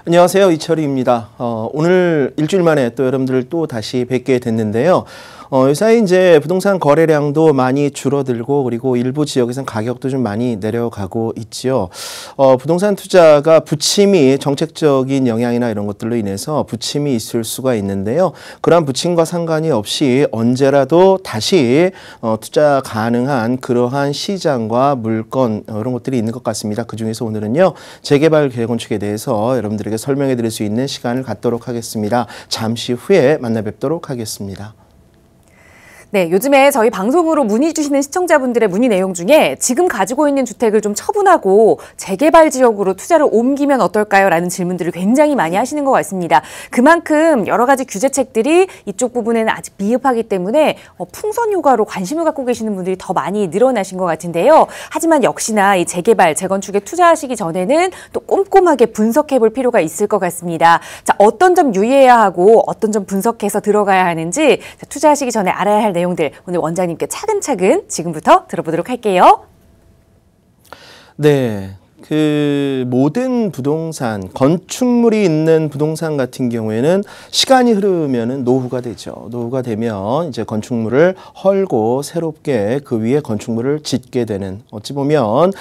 안녕하세요. 이철희입니다. 오늘 일주일 만에 또 여러분들을 또 다시 뵙게 됐는데요. 요사이 이제 부동산 거래량도 많이 줄어들고 그리고 일부 지역에서는 가격도 좀 많이 내려가고 있지요. 부동산 투자가 부침이 정책적인 영향이나 이런 것들로 인해서 부침이 있을 수가 있는데요. 그러한 부침과 상관이 없이 언제라도 다시 투자 가능한 그러한 시장과 물건 이런 것들이 있는 것 같습니다. 그중에서 오늘은요. 재개발 재건축에 대해서 여러분들에게 설명해 드릴 수 있는 시간을 갖도록 하겠습니다. 잠시 후에 만나 뵙도록 하겠습니다. 네, 요즘에 저희 방송으로 문의 주시는 시청자분들의 문의 내용 중에 지금 가지고 있는 주택을 좀 처분하고 재개발 지역으로 투자를 옮기면 어떨까요? 라는 질문들을 굉장히 많이 하시는 것 같습니다. 그만큼 여러 가지 규제책들이 이쪽 부분에는 아직 미흡하기 때문에 풍선 효과로 관심을 갖고 계시는 분들이 더 많이 늘어나신 것 같은데요. 하지만 역시나 이 재개발, 재건축에 투자하시기 전에는 또 꼼꼼하게 분석해 볼 필요가 있을 것 같습니다. 자, 어떤 점 유의해야 하고 어떤 점 분석해서 들어가야 하는지 투자하시기 전에 알아야 할 내용들 오늘 원장님께 차근차근 지금부터 들어보도록 할게요. 네. 모든 부동산, 건축물이 있는 부동산 같은 경우에는 시간이 흐르면은 노후가 되죠. 노후가 되면 이제 건축물을 헐고 새롭게 그 위에 건축물을 짓게 되는, 어찌 보면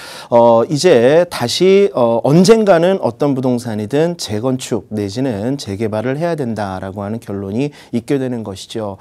이제 다시 언젠가는 어떤 부동산이든 재건축 내지는 재개발을 해야 된다라고 하는 결론이 있게 되는 것이죠.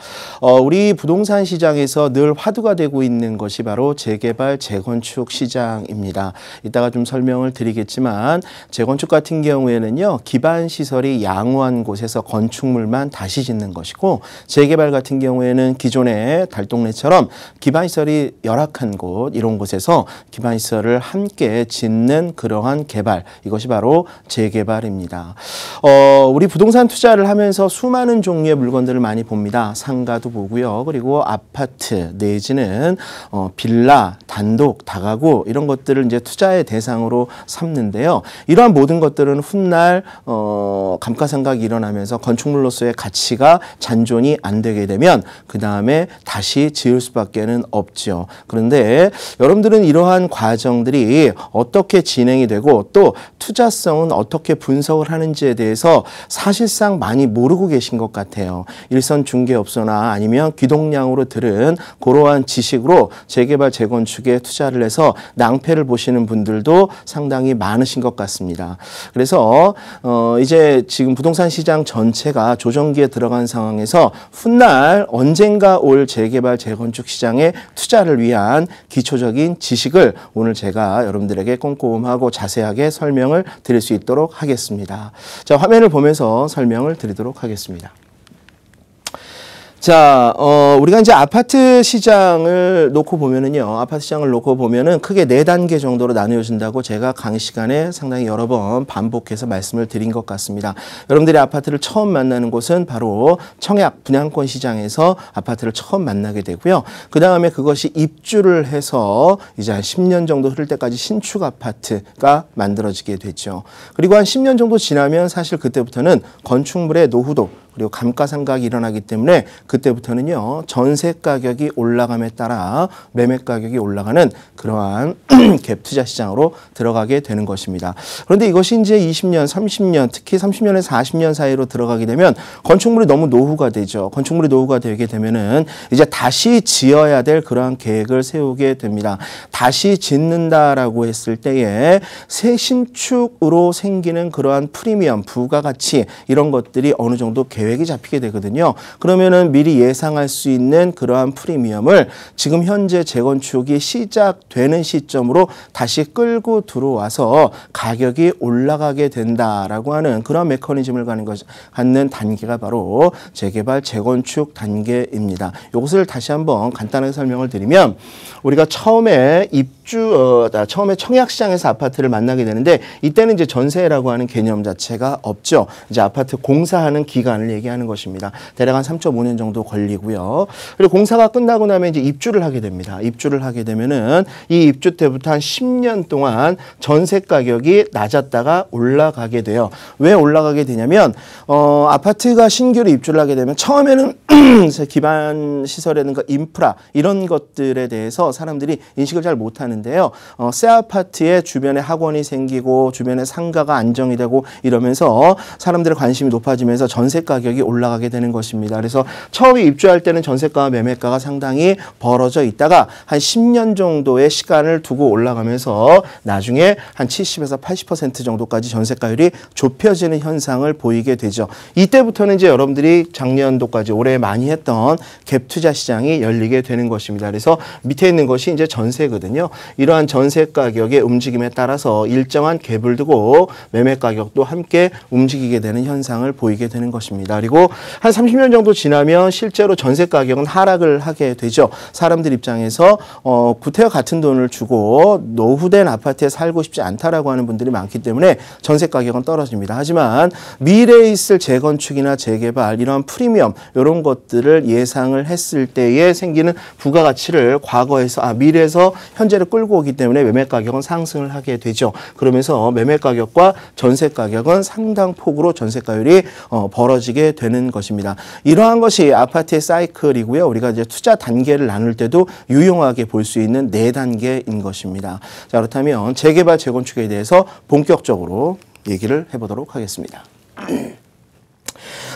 우리 부동산 시장에서 늘 화두가 되고 있는 것이 바로 재개발, 재건축 시장입니다. 이따가 좀 설명을 드리겠지만 재건축 같은 경우에는요. 기반 시설이 양호한 곳에서 건축물만 다시 짓는 것이고 재개발 같은 경우에는 기존의 달동네처럼 기반 시설이 열악한 곳 이런 곳에서 기반 시설을 함께 짓는 그러한 개발 이것이 바로 재개발입니다. 우리 부동산 투자를 하면서 수많은 종류의 물건들을 많이 봅니다. 상가도 보고요. 그리고 아파트 내지는 빌라, 단독, 다가구 이런 것들을 이제 투자의 대상으로 삼는데요. 이러한 모든 것들은 훗날 감가상각이 일어나면서 건축물로서의 가치가 잔존이 안 되게 되면 그 다음에 다시 지을 수밖에는 없죠. 그런데 여러분들은 이러한 과정들이 어떻게 진행이 되고 또 투자성은 어떻게 분석을 하는지에 대해서 사실상 많이 모르고 계신 것 같아요. 일선 중개업소나 아니면 귀동량으로 들은 그러한 지식으로 재개발 재건축에 투자를 해서 낭패를 보시는 분들도 상당히 많으신 것 같습니다. 그래서 이제 지금 부동산 시장 전체가 조정기에 들어간 상황에서 훗날 언젠가 올 재개발 재건축 시장에 투자를 위한 기초적인 지식을 오늘 제가 여러분들에게 꼼꼼하고 자세하게 설명을 드릴 수 있도록 하겠습니다. 자, 화면을 보면서 설명을 드리도록 하겠습니다. 자, 우리가 이제 아파트 시장을 놓고 보면은요, 아파트 시장을 놓고 보면은 크게 4단계 정도로 나누어진다고 제가 강의 시간에 상당히 여러 번 반복해서 말씀을 드린 것 같습니다. 여러분들이 아파트를 처음 만나는 곳은 바로 청약 분양권 시장에서 아파트를 처음 만나게 되고요. 그 다음에 그것이 입주를 해서 이제 한 10년 정도 흐를 때까지 신축 아파트가 만들어지게 됐죠. 그리고 한 10년 정도 지나면 사실 그때부터는 건축물의 노후도 그리고 감가상각이 일어나기 때문에 그때부터는요. 전세 가격이 올라감에 따라 매매 가격이 올라가는 그러한 갭 투자 시장으로 들어가게 되는 것입니다. 그런데 이것이 이제 20년, 30년, 특히 30년에서 40년 사이로 들어가게 되면 건축물이 너무 노후가 되죠. 건축물이 노후가 되게 되면은 이제 다시 지어야 될 그러한 계획을 세우게 됩니다. 다시 짓는다라고 했을 때에 새 신축으로 생기는 그러한 프리미엄, 부가가치 이런 것들이 어느 정도 계획이 잡히게 되거든요. 그러면은 미리 예상할 수 있는 그러한 프리미엄을 지금 현재 재건축이 시작되는 시점으로 다시 끌고 들어와서 가격이 올라가게 된다라고 하는 그런 메커니즘을 갖는 단계가 바로 재개발, 재건축 단계입니다. 이것을 다시 한번 간단하게 설명을 드리면 우리가 처음에 처음에 청약시장에서 아파트를 만나게 되는데 이때는 이제 전세라고 하는 개념 자체가 없죠. 이제 아파트 공사하는 기간을 기간을 얘기하는 것입니다. 대략 한 3.5년 정도 걸리고요. 그리고 공사가 끝나고 나면 이제 입주를 하게 됩니다. 입주를 하게 되면은 이 입주 때부터 한 10년 동안 전세 가격이 낮았다가 올라가게 돼요. 왜 올라가게 되냐면 아파트가 신규로 입주를 하게 되면 처음에는 기반 시설이라든가 인프라 이런 것들에 대해서 사람들이 인식을 잘 못하는데요. 새 아파트에 주변에 학원이 생기고 주변에 상가가 안정이 되고 이러면서 사람들의 관심이 높아지면서 전세 가격이 올라가게 되는 것입니다. 그래서 처음에 입주할 때는 전세가와 매매가가 상당히 벌어져 있다가 한 10년 정도의 시간을 두고 올라가면서 나중에 한 70에서 80% 정도까지 전세가율이 좁혀지는 현상을 보이게 되죠. 이때부터는 이제 여러분들이 작년도까지 올해 많이 했던 갭 투자 시장이 열리게 되는 것입니다. 그래서 밑에 있는 것이 이제 전세거든요. 이러한 전세 가격의 움직임에 따라서 일정한 갭을 두고 매매 가격도 함께 움직이게 되는 현상을 보이게 되는 것입니다. 그리고 한 30년 정도 지나면 실제로 전세 가격은 하락을 하게 되죠. 사람들 입장에서 구태여 같은 돈을 주고 노후된 아파트에 살고 싶지 않다라고 하는 분들이 많기 때문에 전세 가격은 떨어집니다. 하지만 미래에 있을 재건축이나 재개발 이런 프리미엄 이런 것들을 예상을 했을 때에 생기는 부가가치를 과거에서 미래에서 현재를 끌고 오기 때문에 매매 가격은 상승을 하게 되죠. 그러면서 매매 가격과 전세 가격은 상당 폭으로 전세가율이 벌어지게 되는 것입니다. 이러한 것이 아파트의 사이클이고요. 우리가 이제 투자 단계를 나눌 때도 유용하게 볼 수 있는 4단계인 것입니다. 자, 그렇다면 재개발, 재건축에 대해서 본격적으로 얘기를 해보도록 하겠습니다.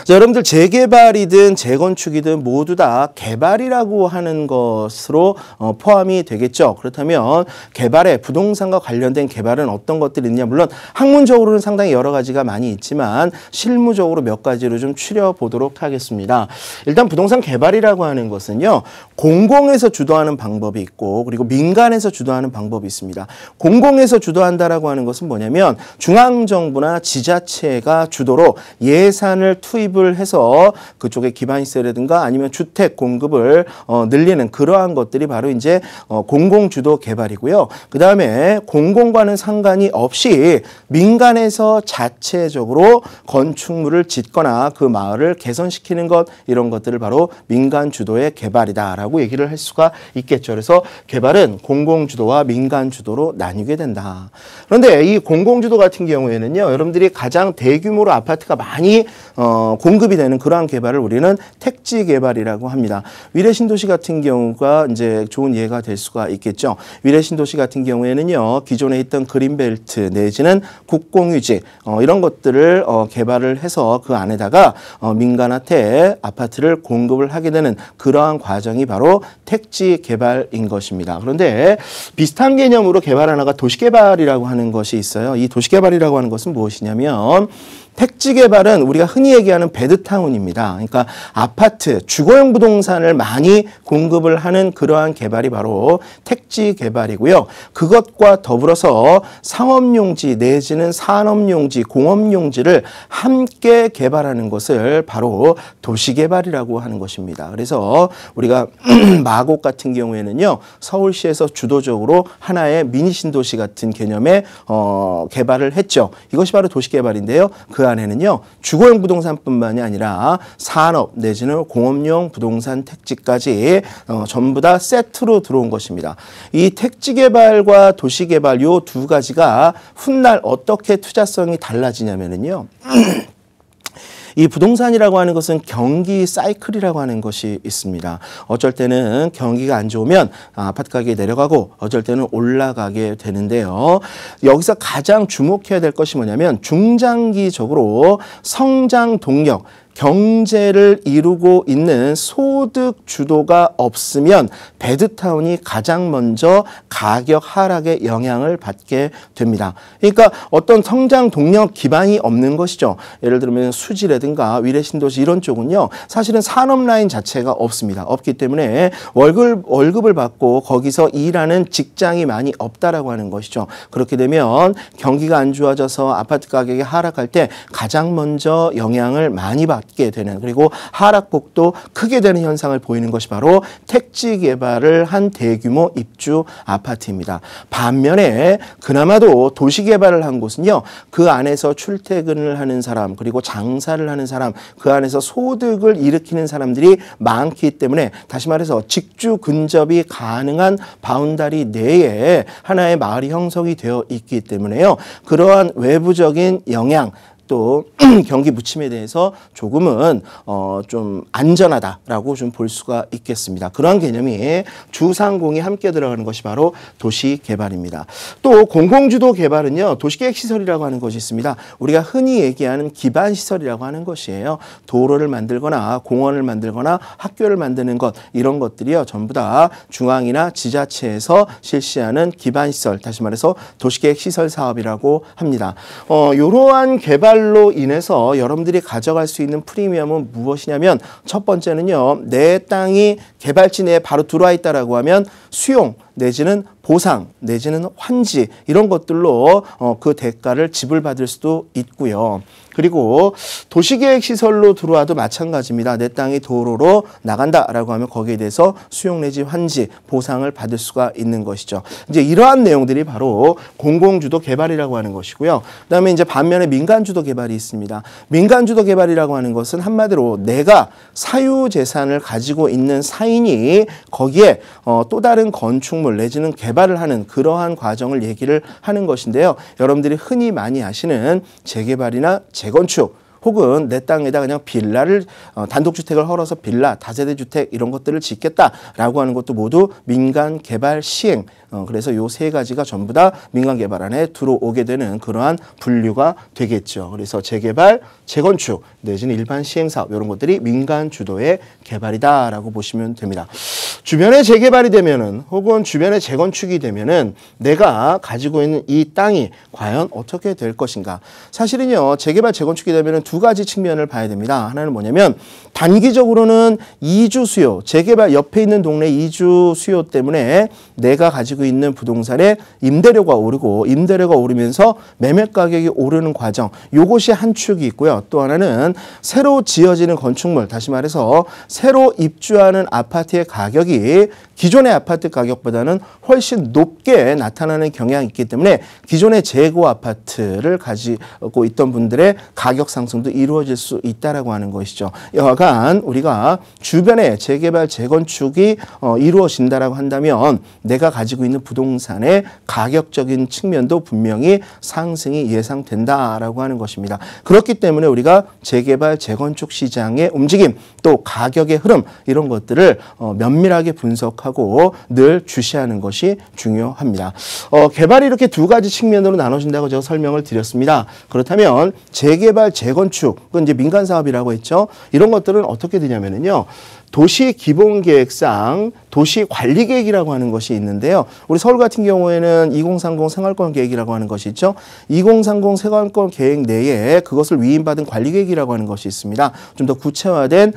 자, 여러분들 재개발이든 재건축이든 모두 다 개발이라고 하는 것으로 포함이 되겠죠. 그렇다면 개발에 부동산과 관련된 개발은 어떤 것들이 있냐, 물론 학문적으로는 상당히 여러 가지가 많이 있지만 실무적으로 몇 가지로 좀 추려보도록 하겠습니다. 일단 부동산 개발이라고 하는 것은요, 공공에서 주도하는 방법이 있고 그리고 민간에서 주도하는 방법이 있습니다. 공공에서 주도한다라고 하는 것은 뭐냐면 중앙정부나 지자체가 주도로 예산을 투입을 해서 그쪽에 기반시설이라든가 아니면 주택 공급을 늘리는 그러한 것들이 바로 이제 공공주도 개발이고요. 그 다음에 공공과는 상관이 없이 민간에서 자체적으로 건축물을 짓거나 그 마을을 개선시키는 것, 이런 것들을 바로 민간 주도의 개발이다라고 얘기를 할 수가 있겠죠. 그래서 개발은 공공주도와 민간주도로 나뉘게 된다. 그런데 이 공공주도 같은 경우에는요, 여러분들이 가장 대규모로 아파트가 많이 공급이 되는 그러한 개발을 우리는 택지 개발이라고 합니다. 위례신도시 같은 경우가 이제 좋은 예가 될 수가 있겠죠. 위례신도시 같은 경우에는요, 기존에 있던 그린벨트 내지는 국공유지 이런 것들을 개발을 해서 그 안에다가 민간한테 아파트를 공급을 하게 되는 그러한 과정이 바로 택지 개발인 것입니다. 그런데 비슷한 개념으로 개발 하나가 도시개발이라고 하는 것이 있어요. 이 도시개발이라고 하는 것은 무엇이냐면 택지 개발은 우리가 흔히 얘기하는 베드타운입니다. 그러니까 아파트, 주거용 부동산을 많이 공급을 하는 그러한 개발이 바로 택지 개발이고요. 그것과 더불어서 상업용지 내지는 산업용지, 공업용지를 함께 개발하는 것을 바로 도시개발이라고 하는 것입니다. 그래서 우리가 마곡 같은 경우에는요, 서울시에서 주도적으로 하나의 미니 신도시 같은 개념의 개발을 했죠. 이것이 바로 도시개발인데요. 그 안에는요, 주거용 부동산뿐만이 아니라 산업 내지는 공업용 부동산 택지까지 전부 다 세트로 들어온 것입니다. 이 택지 개발과 도시 개발 요 두 가지가 훗날 어떻게 투자성이 달라지냐면요. 이 부동산이라고 하는 것은 경기 사이클이라고 하는 것이 있습니다. 어쩔 때는 경기가 안 좋으면 아파트 가격이 내려가고 어쩔 때는 올라가게 되는데요. 여기서 가장 주목해야 될 것이 뭐냐면 중장기적으로 성장 동력, 경제를 이루고 있는 소득 주도가 없으면 배드타운이 가장 먼저 가격 하락에 영향을 받게 됩니다. 그러니까 어떤 성장 동력 기반이 없는 것이죠. 예를 들면 수지라든가 위례신도시 이런 쪽은요, 사실은 산업 라인 자체가 없습니다. 없기 때문에 월급을 받고 거기서 일하는 직장이 많이 없다라고 하는 것이죠. 그렇게 되면 경기가 안 좋아져서 아파트 가격이 하락할 때 가장 먼저 영향을 많이 받게 낮게 되는, 그리고 하락폭도 크게 되는 현상을 보이는 것이 바로 택지 개발을 한 대규모 입주 아파트입니다. 반면에 그나마도 도시 개발을 한 곳은요, 그 안에서 출퇴근을 하는 사람, 그리고 장사를 하는 사람, 그 안에서 소득을 일으키는 사람들이 많기 때문에, 다시 말해서 직주 근접이 가능한 바운다리 내에 하나의 마을이 형성이 되어 있기 때문에요, 그러한 외부적인 영향, 또 경기 부침에 대해서 조금은 좀 안전하다라고 좀 볼 수가 있겠습니다. 그러한 개념이 주상공이 함께 들어가는 것이 바로 도시 개발입니다. 또 공공주도 개발은요, 도시계획 시설이라고 하는 것이 있습니다. 우리가 흔히 얘기하는 기반 시설이라고 하는 것이에요. 도로를 만들거나 공원을 만들거나 학교를 만드는 것, 이런 것들이요, 전부 다 중앙이나 지자체에서 실시하는 기반 시설, 다시 말해서 도시계획 시설 사업이라고 합니다. 이러한 개발로 인해서 여러분들이 가져갈 수 있는 프리미엄은 무엇이냐면, 첫 번째는요, 내 땅이 개발지 내에 바로 들어와 있다라고 하면 수용 내지는 보상 내지는 환지, 이런 것들로 그 대가를 지불받을 수도 있고요. 그리고 도시계획 시설로 들어와도 마찬가지입니다. 내 땅이 도로로 나간다라고 하면 거기에 대해서 수용 내지 환지, 보상을 받을 수가 있는 것이죠. 이제 이러한 내용들이 바로 공공주도 개발이라고 하는 것이고요. 그다음에 이제 반면에 민간주도 개발이 있습니다. 민간주도 개발이라고 하는 것은 한마디로 내가 사유재산을 가지고 있는 사인이 거기에 또 다른 건축물 내지는 개발을 하는 그러한 과정을 얘기를 하는 것인데요. 여러분들이 흔히 많이 아시는 재개발이나 재건축, 혹은 내 땅에다 그냥 빌라를 단독주택을 헐어서 빌라, 다세대 주택 이런 것들을 짓겠다라고 하는 것도 모두 민간 개발 시행, 그래서 요 세 가지가 전부 다 민간 개발 안에 들어오게 되는 그러한 분류가 되겠죠. 그래서 재개발, 재건축 내지는 일반 시행 사업, 이런 것들이 민간 주도의 개발이다라고 보시면 됩니다. 주변에 재개발이 되면은, 혹은 주변에 재건축이 되면은 내가 가지고 있는 이 땅이 과연 어떻게 될 것인가? 사실은요, 재개발, 재건축이 되면은 두 가지 측면을 봐야 됩니다. 하나는 뭐냐면, 단기적으로는 이주 수요, 재개발 옆에 있는 동네 이주 수요 때문에 내가 가지고 있는 부동산의 임대료가 오르고, 임대료가 오르면서 매매 가격이 오르는 과정, 요것이 한 축이 있고요. 또 하나는 새로 지어지는 건축물, 다시 말해서 새로 입주하는 아파트의 가격이 기존의 아파트 가격보다는 훨씬 높게 나타나는 경향이 있기 때문에 기존의 재고 아파트를 가지고 있던 분들의 가격 상승도 이루어질 수 있다라고 하는 것이죠. 여하간 우리가 주변에 재개발, 재건축이 이루어진다라고 한다면 내가 가지고 있는 부동산의 가격적인 측면도 분명히 상승이 예상된다라고 하는 것입니다. 그렇기 때문에 우리가 재개발, 재건축 시장의 움직임, 또 가격의 흐름, 이런 것들을 면밀하게 분석하고 늘 주시하는 것이 중요합니다. 개발이 이렇게 두 가지 측면으로 나눠진다고 제가 설명을 드렸습니다. 그렇다면 재개발, 재건축, 그건 이제 민간 사업이라고 했죠. 이런 것들은 어떻게 되냐면요, 도시 기본계획상 도시관리계획이라고 하는 것이 있는데요. 우리 서울 같은 경우에는 2030 생활권 계획이라고 하는 것이 있죠. 2030 생활권 계획 내에 그것을 위임받은 관리계획이라고 하는 것이 있습니다. 좀 더 구체화된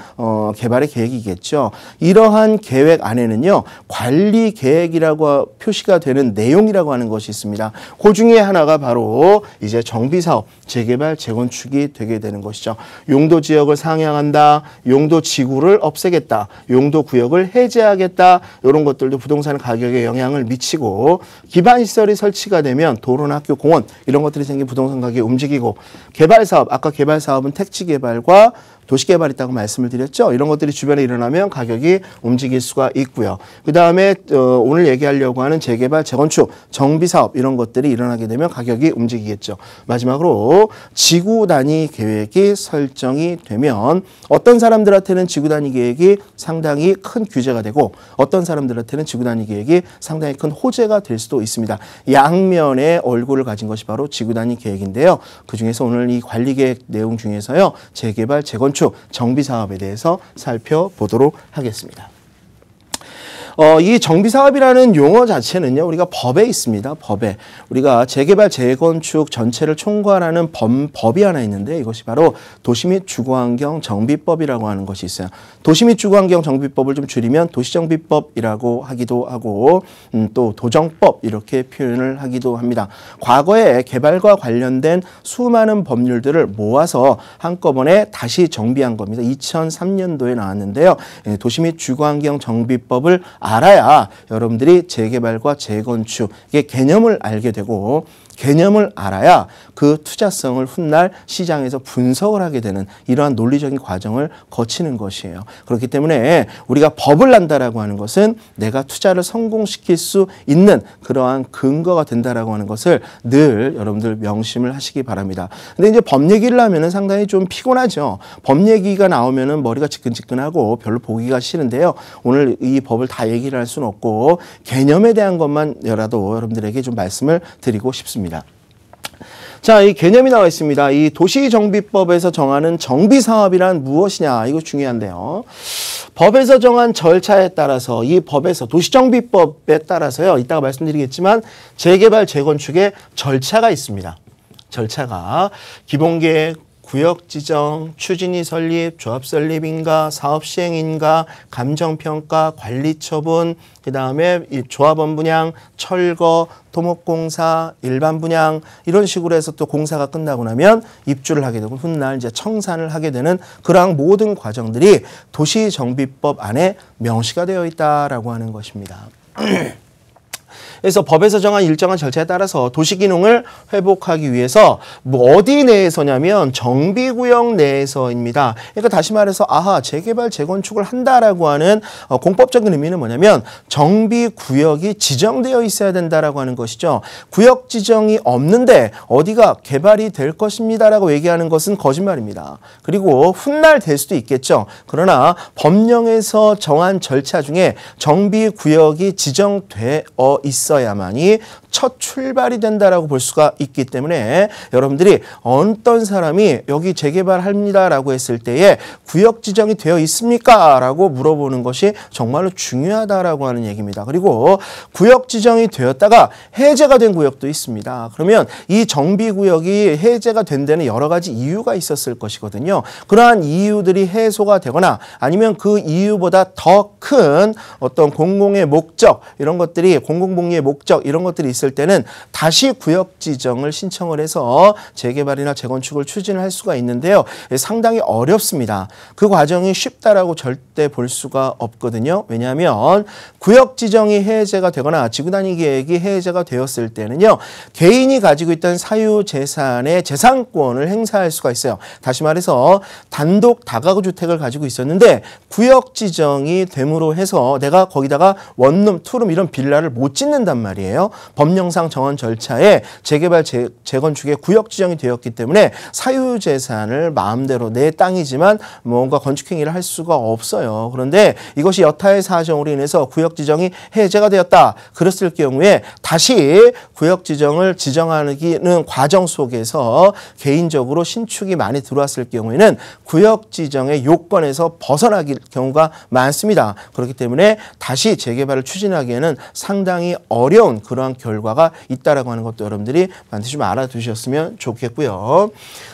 개발의 계획이겠죠. 이러한 계획 안에는요, 관리계획이라고 표시가 되는 내용이라고 하는 것이 있습니다. 그 중에 하나가 바로 이제 정비사업, 재개발, 재건축이 되게 되는 것이죠. 용도지역을 상향한다, 용도지구를 없애겠다, 용도구역을 해제하겠다, 이런 것들도 부동산 가격에 영향을 미치고, 기반시설이 설치가 되면 도로나 학교, 공원 이런 것들이 생긴 부동산 가격이 움직이고, 개발사업, 아까 개발사업은 택지개발과 도시개발이 있다고 말씀을 드렸죠. 이런 것들이 주변에 일어나면 가격이 움직일 수가 있고요. 그 다음에 오늘 얘기하려고 하는 재개발, 재건축, 정비사업 이런 것들이 일어나게 되면 가격이 움직이겠죠. 마지막으로 지구 단위 계획이 설정이 되면 어떤 사람들한테는 지구 단위 계획이 상당히 큰 규제가 되고, 어떤 사람들한테는 지구 단위 계획이 상당히 큰 호재가 될 수도 있습니다. 양면의 얼굴을 가진 것이 바로 지구 단위 계획인데요. 그중에서 오늘 이 관리계획 내용 중에서요, 재개발, 재건축, 정비 사업에 대해서 살펴보도록 하겠습니다. 이 정비사업이라는 용어 자체는요, 우리가 법에 있습니다. 법에. 우리가 재개발, 재건축 전체를 총괄하는 법이 하나 있는데 이것이 바로 도시 및 주거환경 정비법이라고 하는 것이 있어요. 도시 및 주거환경 정비법을 좀 줄이면 도시정비법이라고 하기도 하고 또 도정법 이렇게 표현을 하기도 합니다. 과거에 개발과 관련된 수많은 법률들을 모아서 한꺼번에 다시 정비한 겁니다. 2003년도에 나왔는데요. 도시 및 주거환경 정비법을 알아야 여러분들이 재개발과 재건축의 개념을 알게 되고 개념을 알아야 그 투자성을 훗날 시장에서 분석을 하게 되는 이러한 논리적인 과정을 거치는 것이에요. 그렇기 때문에 우리가 법을 난다라고 하는 것은 내가 투자를 성공시킬 수 있는 그러한 근거가 된다라고 하는 것을 늘 여러분들 명심을 하시기 바랍니다. 근데 이제 법 얘기를 하면은 상당히 좀 피곤하죠. 법 얘기가 나오면은 머리가 지끈지끈하고 별로 보기가 싫은데요. 오늘 이 법을 다 얘기를 할 수는 없고 개념에 대한 것만여라도 여러분들에게 좀 말씀을 드리고 싶습니다. 자, 이 개념이 나와 있습니다. 이 도시정비법에서 정하는 정비사업이란 무엇이냐, 이거 중요한데요. 법에서 정한 절차에 따라서 이 법에서 도시정비법에 따라서요, 이따가 말씀드리겠지만 재개발, 재건축의 절차가 있습니다. 절차가 기본계획, 구역 지정, 추진위 설립, 조합 설립인가, 사업 시행인가, 감정평가, 관리 처분, 그 다음에 조합원 분양, 철거, 토목공사, 일반 분양 이런 식으로 해서 또 공사가 끝나고 나면 입주를 하게 되고 훗날 이제 청산을 하게 되는 그러한 모든 과정들이 도시정비법 안에 명시가 되어 있다라고 하는 것입니다. 그래서 법에서 정한 일정한 절차에 따라서 도시기능을 회복하기 위해서 뭐 어디 내에서냐면 정비구역 내에서입니다. 그러니까 다시 말해서 아하, 재개발, 재건축을 한다라고 하는 공법적인 의미는 뭐냐면 정비구역이 지정되어 있어야 된다라고 하는 것이죠. 구역 지정이 없는데 어디가 개발이 될 것입니다라고 얘기하는 것은 거짓말입니다. 그리고 훗날 될 수도 있겠죠. 그러나 법령에서 정한 절차 중에 정비구역이 지정되어 있어야만이 첫 출발이 된다라고 볼 수가 있기 때문에 여러분들이 어떤 사람이 여기 재개발합니다라고 했을 때에 구역 지정이 되어 있습니까? 라고 물어보는 것이 정말로 중요하다라고 하는 얘기입니다. 그리고 구역 지정이 되었다가 해제가 된 구역도 있습니다. 그러면 이 정비구역이 해제가 된 데는 여러 가지 이유가 있었을 것이거든요. 그러한 이유들이 해소가 되거나 아니면 그 이유보다 더 큰 어떤 공공의 목적 이런 것들이 공공복리의 목적 이런 것들이 있을 때는 다시 구역 지정을 신청을 해서 재개발이나 재건축을 추진을 할 수가 있는데요. 상당히 어렵습니다. 그 과정이 쉽다라고 절대 볼 수가 없거든요. 왜냐하면 구역 지정이 해제가 되거나 지구단위 계획이 해제가 되었을 때는요. 개인이 가지고 있던 사유재산의 재산권을 행사할 수가 있어요. 다시 말해서 단독 다가구 주택을 가지고 있었는데 구역 지정이 됨으로 해서 내가 거기다가 원룸, 투룸 이런 빌라를 못 짓는단 말이에요. 법령상 정한 절차에 재개발, 재건축의 구역 지정이 되었기 때문에 사유재산을 마음대로 내 땅이지만 뭔가 건축행위를 할 수가 없어요. 그런데 이것이 여타의 사정으로 인해서 구역 지정이 해제가 되었다. 그랬을 경우에 다시 구역 지정을 지정하는 과정 속에서 개인적으로 신축이 많이 들어왔을 경우에는 구역 지정의 요건에서 벗어나길 경우가 많습니다. 그렇기 때문에 다시 재개발을 추진하기에는 상당히 어려운 그러한 결과가 있다라고 하는 것도 여러분들이 반드시 좀 알아두셨으면 좋겠고요.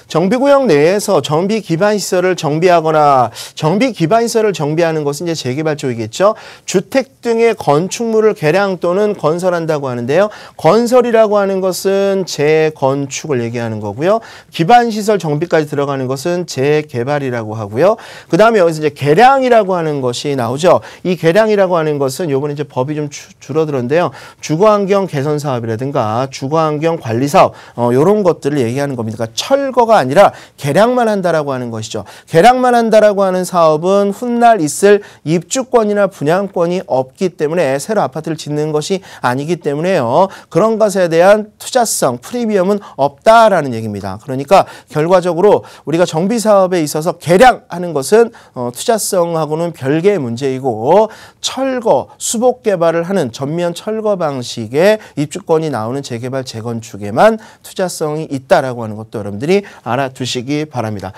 정비구역 내에서 정비 기반 시설을 정비하거나 정비 기반 시설을 정비하는 것은 이제 재개발 쪽이겠죠. 주택 등의 건축물을 개량 또는 건설한다고 하는데요. 건설이라고 하는 것은 재건축을 얘기하는 거고요. 기반 시설 정비까지 들어가는 것은 재개발이라고 하고요. 그 다음에 여기서 이제 개량이라고 하는 것이 나오죠. 이 개량이라고 하는 것은 요번에 이제 법이 좀 줄어들었는데요. 주거환경 개선 사업이라든가 주거환경 관리 사업 이런 것들을 얘기하는 겁니다. 그러니까 철거가 아니라 개량만 한다라고 하는 것이죠. 개량만 한다라고 하는 사업은 훗날 있을 입주권이나 분양권이 없기 때문에 새로 아파트를 짓는 것이 아니기 때문에요. 그런 것에 대한 투자성, 프리미엄은 없다라는 얘기입니다. 그러니까 결과적으로 우리가 정비 사업에 있어서 개량하는 것은 투자성하고는 별개의 문제이고 철거, 수복 개발을 하는 전면 철거 방식의 입주권이 나오는 재개발, 재건축에만 투자성이 있다라고 하는 것도 여러분들이 알아두시기 바랍니다.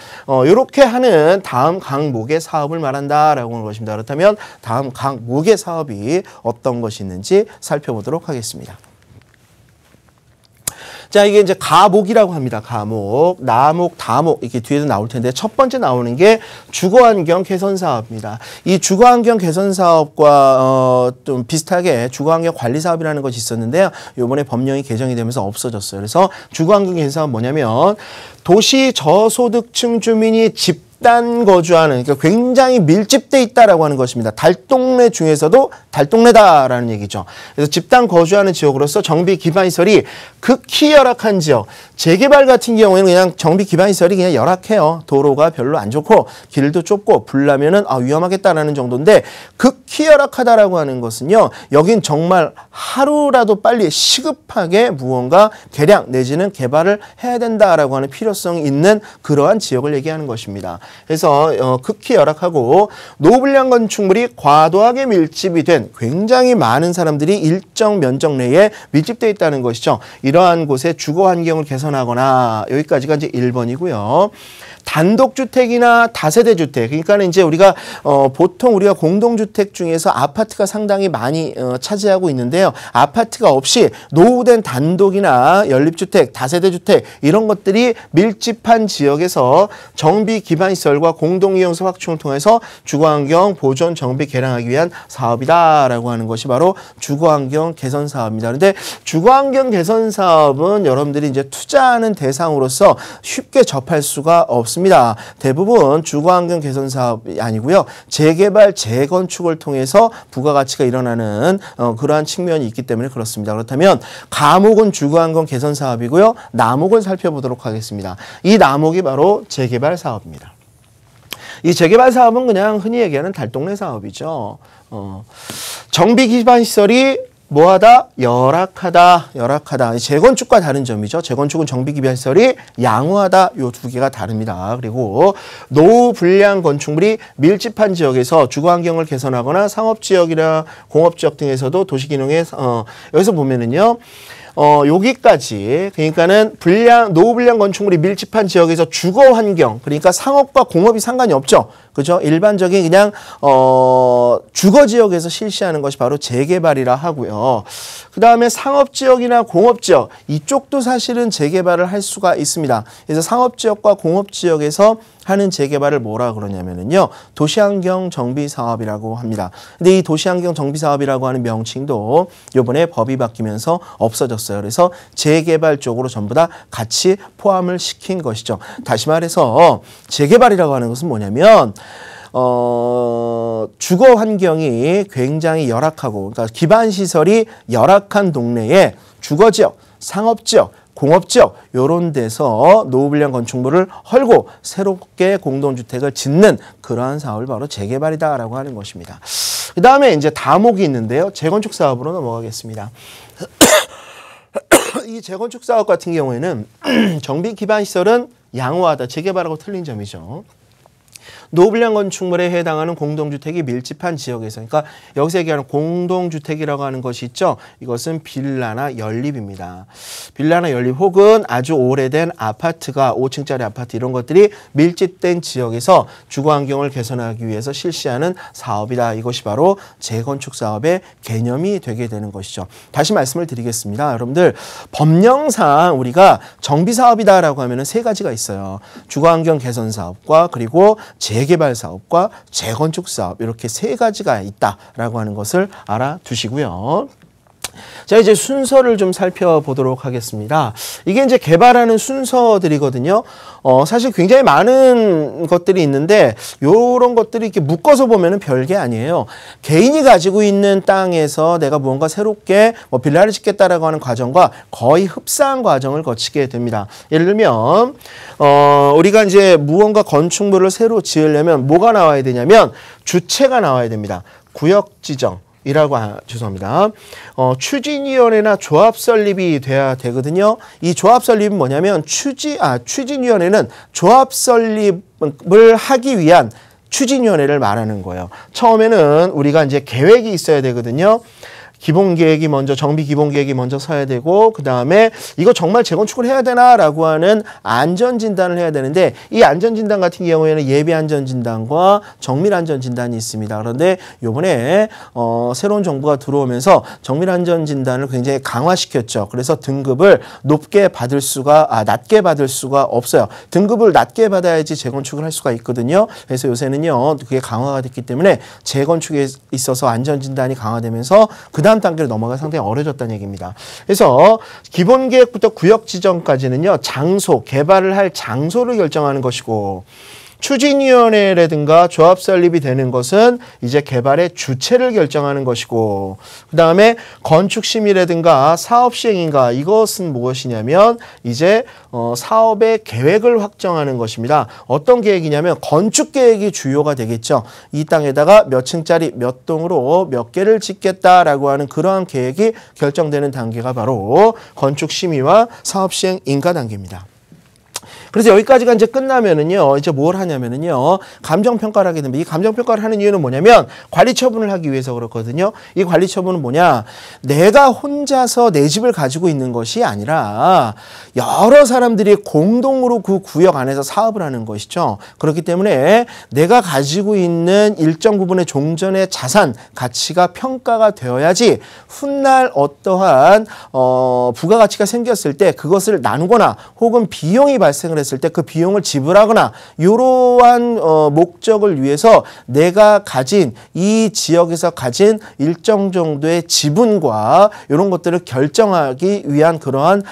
이렇게 하는 다음 강목의 사업을 말한다라고 하는 것입니다. 그렇다면 다음 강목의 사업이 어떤 것이 있는지 살펴보도록 하겠습니다. 자, 이게 이제 가목이라고 합니다. 가목, 나목, 다목 이렇게 뒤에도 나올 텐데 첫 번째 나오는 게 주거환경 개선 사업입니다. 이 주거환경 개선 사업과 좀 비슷하게 주거환경 관리 사업이라는 것이 있었는데요. 이번에 법령이 개정이 되면서 없어졌어요. 그래서 주거환경 개선 사업은 뭐냐면 도시 저소득층 주민이 집단 거주하는, 그러니까 굉장히 밀집돼 있다라고 하는 것입니다. 달동네 중에서도 달동네다라는 얘기죠. 그래서 집단 거주하는 지역으로서 정비 기반 시설이 극히 열악한 지역. 재개발 같은 경우에는 그냥 정비 기반 시설이 그냥 열악해요. 도로가 별로 안 좋고 길도 좁고 불나면은 위험하겠다라는 정도인데, 극히 열악하다라고 하는 것은요. 여긴 정말 하루라도 빨리 시급하게 무언가 개량 내지는 개발을 해야 된다라고 하는 필요성이 있는 그러한 지역을 얘기하는 것입니다. 그래서 극히 열악하고 노후불량 건축물이 과도하게 밀집이 된, 굉장히 많은 사람들이 일정 면적 내에 밀집되어 있다는 것이죠. 이러한 곳에 주거 환경을 개선하거나, 여기까지가 이제 1번이고요. 단독주택이나 다세대 주택, 그러니까 이제 우리가 보통 우리가 공동주택 중에서 아파트가 상당히 많이 차지하고 있는데요. 아파트가 없이 노후된 단독이나 연립주택, 다세대 주택 이런 것들이 밀집한 지역에서 정비 기반 시설과 공동이용소 확충을 통해서 주거환경 보존 정비 개량하기 위한 사업이다라고 하는 것이 바로 주거환경 개선 사업입니다. 그런데 주거환경 개선 사업은 여러분들이 이제 투자하는 대상으로서 쉽게 접할 수가 없습니다. 대부분 주거환경 개선 사업이 아니고요. 재개발, 재건축을 통해서 부가가치가 일어나는 그러한 측면이 있기 때문에 그렇습니다. 그렇다면 가목은 주거환경 개선 사업이고요. 나목을 살펴보도록 하겠습니다. 이 나목이 바로 재개발 사업입니다. 이 재개발 사업은 그냥 흔히 얘기하는 달동네 사업이죠. 정비 기반 시설이 뭐하다? 열악하다. 재건축과 다른 점이죠. 재건축은 정비 기반 시설이 양호하다. 요 두 개가 다릅니다. 그리고 노후 불량 건축물이 밀집한 지역에서 주거 환경을 개선하거나 상업 지역이나 공업 지역 등에서도 도시 기능에 여기서 보면은요. 여기까지, 그러니까는 노후 불량 건축물이 밀집한 지역에서 주거 환경, 그러니까 상업과 공업이 상관이 없죠. 그죠? 일반적인 그냥 주거 지역에서 실시하는 것이 바로 재개발이라 하고요. 그 다음에 상업 지역이나 공업 지역, 이쪽도 사실은 재개발을 할 수가 있습니다. 그래서 상업 지역과 공업 지역에서 하는 재개발을 뭐라 그러냐면은요, 도시환경 정비 사업이라고 합니다. 근데 이 도시환경 정비 사업이라고 하는 명칭도 이번에 법이 바뀌면서 없어졌어요. 그래서 재개발 쪽으로 전부 다 같이 포함을 시킨 것이죠. 다시 말해서 재개발이라고 하는 것은 뭐냐면 주거 환경이 굉장히 열악하고, 그러니까 기반 시설이 열악한 동네에 주거 지역, 상업 지역, 공업지역 이런 데서 노후불량 건축물을 헐고 새롭게 공동주택을 짓는 그러한 사업을 바로 재개발이다라고 하는 것입니다. 그 다음에 이제 다목이 있는데요. 재건축 사업으로 넘어가겠습니다. 이 재건축 사업 같은 경우에는 정비 기반 시설은 양호하다, 재개발하고 틀린 점이죠. 노후불량 건축물에 해당하는 공동주택이 밀집한 지역에서, 그러니까 여기서 얘기하는 공동주택이라고 하는 것이 있죠. 이것은 빌라나 연립입니다. 빌라나 연립 혹은 아주 오래된 아파트가 5층짜리 아파트 이런 것들이 밀집된 지역에서 주거환경을 개선하기 위해서 실시하는 사업이다. 이것이 바로 재건축 사업의 개념이 되게 되는 것이죠. 다시 말씀을 드리겠습니다. 여러분들 법령상 우리가 정비사업이다라고 하면 세 가지가 있어요. 주거환경 개선 사업과 그리고 재개발 사업과 재건축 사업, 이렇게 세 가지가 있다라고 하는 것을 알아두시고요. 자, 이제 순서를 좀 살펴보도록 하겠습니다. 이게 이제 개발하는 순서들이거든요. 사실 굉장히 많은 것들이 있는데 요런 것들이 이렇게 묶어서 보면은 별게 아니에요. 개인이 가지고 있는 땅에서 내가 무언가 새롭게 빌라를 짓겠다라고 하는 과정과 거의 흡사한 과정을 거치게 됩니다. 예를 들면 우리가 이제 무언가 건축물을 새로 지으려면 뭐가 나와야 되냐면 주체가 나와야 됩니다. 구역 지정. 죄송합니다. 추진위원회나 조합 설립이 돼야 되거든요. 이 조합 설립은 뭐냐면 추진위원회는 조합 설립을 하기 위한 추진위원회를 말하는 거예요. 처음에는 우리가 이제 계획이 있어야 되거든요. 기본 계획이 먼저 정비 기본 계획이 먼저 서야 되고 그 다음에 이거 정말 재건축을 해야 되나라고 하는 안전 진단을 해야 되는데 이 안전 진단 같은 경우에는 예비 안전 진단과 정밀 안전 진단이 있습니다. 그런데 요번에 새로운 정부가 들어오면서 정밀 안전 진단을 굉장히 강화시켰죠. 그래서 등급을 낮게 받을 수가 없어요. 등급을 낮게 받아야지 재건축을 할 수가 있거든요. 그래서 요새는요 그게 강화가 됐기 때문에 재건축에 있어서 안전 진단이 강화되면서 그 다음 단계로 넘어가 상당히 어려졌다는 얘기입니다. 그래서 기본 계획부터 구역 지정까지는요 장소, 개발을 할 장소를 결정하는 것이고 추진위원회라든가 조합 설립이 되는 것은 이제 개발의 주체를 결정하는 것이고 그 다음에 건축심의라든가 사업시행인가 이것은 무엇이냐면 이제 사업의 계획을 확정하는 것입니다. 어떤 계획이냐면 건축계획이 주요가 되겠죠. 이 땅에다가 몇 층짜리 몇 동으로 몇 개를 짓겠다라고 하는 그러한 계획이 결정되는 단계가 바로 건축심의와 사업시행 인가 단계입니다. 그래서 여기까지가 이제 끝나면은요, 이제 뭘 하냐면은요, 감정평가를 하게 됩니다. 이 감정평가를 하는 이유는 뭐냐면 관리 처분을 하기 위해서 그렇거든요. 이 관리 처분은 뭐냐? 내가 혼자서 내 집을 가지고 있는 것이 아니라 여러 사람들이 공동으로 그 구역 안에서 사업을 하는 것이죠. 그렇기 때문에 내가 가지고 있는 일정 부분의 종전의 자산, 가치가 평가가 되어야지 훗날 어떠한 부가가치가 생겼을 때 그것을 나누거나 혹은 비용이 발생을 했을 때 그 비용을 지불하거나 이러한 목적을 위해서 내가 가진 이 지역에서 가진 일정 정도의 지분과 이런 것들을 결정하기 위한 그러한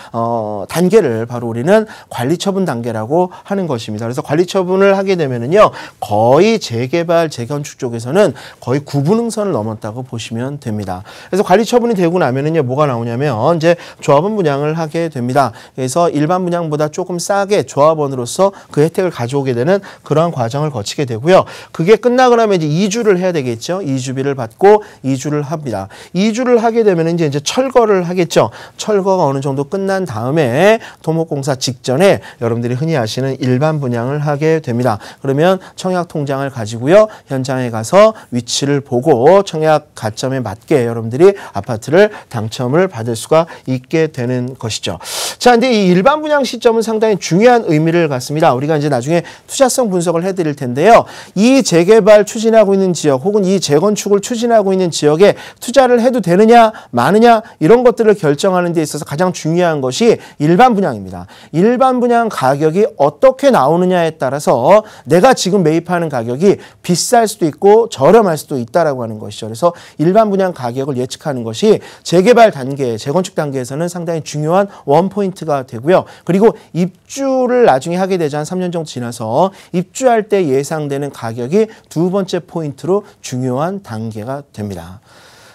단계를 바로 우리는 관리처분 단계라고 하는 것입니다. 그래서 관리처분을 하게 되면은요 거의 재개발 재건축 쪽에서는 거의 구분응선을 넘었다고 보시면 됩니다. 그래서 관리처분이 되고 나면은요 뭐가 나오냐면 이제 조합원 분양을 하게 됩니다. 그래서 일반 분양보다 조금 싸게 조합원으로서 그 혜택을 가져오게 되는 그러한 과정을 거치게 되고요. 그게 끝나고 나면 이제 이주를 해야 되겠죠. 이주비를 받고 이주를 합니다. 이주를 하게 되면 이제 철거를 하겠죠. 철거가 어느 정도 끝난 다음에 토목공사 직전에 여러분들이 흔히 아시는 일반 분양을 하게 됩니다. 그러면 청약 통장을 가지고요. 현장에 가서 위치를 보고 청약 가점에 맞게 여러분들이 아파트를 당첨을 받을 수가 있게 되는 것이죠. 자, 근데 이 일반 분양 시점은 상당히 중요한 의미를 갖습니다. 우리가 이제 나중에 투자성 분석을 해드릴 텐데요. 이 재개발 추진하고 있는 지역 혹은 이 재건축을 추진하고 있는 지역에 투자를 해도 되느냐 마느냐 이런 것들을 결정하는 데 있어서 가장 중요한 것이 일반 분양입니다. 일반 분양 가격이 어떻게 나오느냐에 따라서 내가 지금 매입하는 가격이 비쌀 수도 있고 저렴할 수도 있다라고 하는 것이죠. 그래서 일반 분양 가격을 예측하는 것이 재개발 단계, 재건축 단계에서는 상당히 중요한 원포인트가 되고요. 그리고 입주를 나중에 하게 되지 한 3년 정도 지나서 입주할 때 예상되는 가격이 두 번째 포인트로 중요한 단계가 됩니다.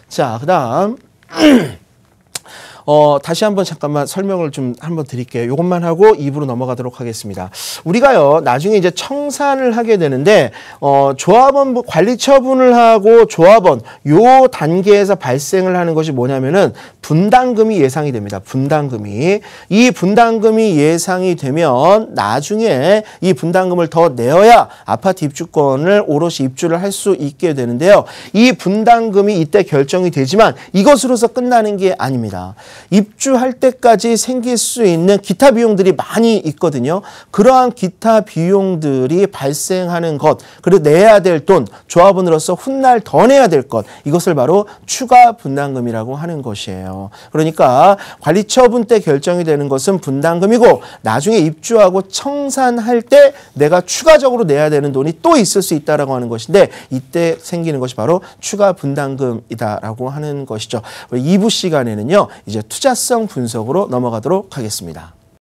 자, 그 다음 다시 한번 잠깐만 설명을 좀 한번 드릴게요. 이것만 하고 2부로 넘어가도록 하겠습니다. 우리가요, 나중에 이제 청산을 하게 되는데, 조합원 관리 처분을 하고 조합원, 요 단계에서 발생을 하는 것이 뭐냐면은 분담금이 예상이 됩니다. 분담금이. 이 분담금이 예상이 되면 나중에 이 분담금을 더 내어야 아파트 입주권을 오롯이 입주를 할 수 있게 되는데요. 이 분담금이 이때 결정이 되지만 이것으로서 끝나는 게 아닙니다. 입주할 때까지 생길 수 있는 기타 비용들이 많이 있거든요. 그러한 기타 비용들이 발생하는 것, 그리고 내야 될 돈, 조합원으로서 훗날 더 내야 될 것, 이것을 바로 추가 분담금이라고 하는 것이에요. 그러니까 관리처분 때 결정이 되는 것은 분담금이고 나중에 입주하고 청산할 때 내가 추가적으로 내야 되는 돈이 또 있을 수 있다라고 하는 것인데 이때 생기는 것이 바로 추가 분담금이다라고 하는 것이죠. 2부 시간에는요. 이제 투자성 분석으로 넘어가도록 하겠습니다.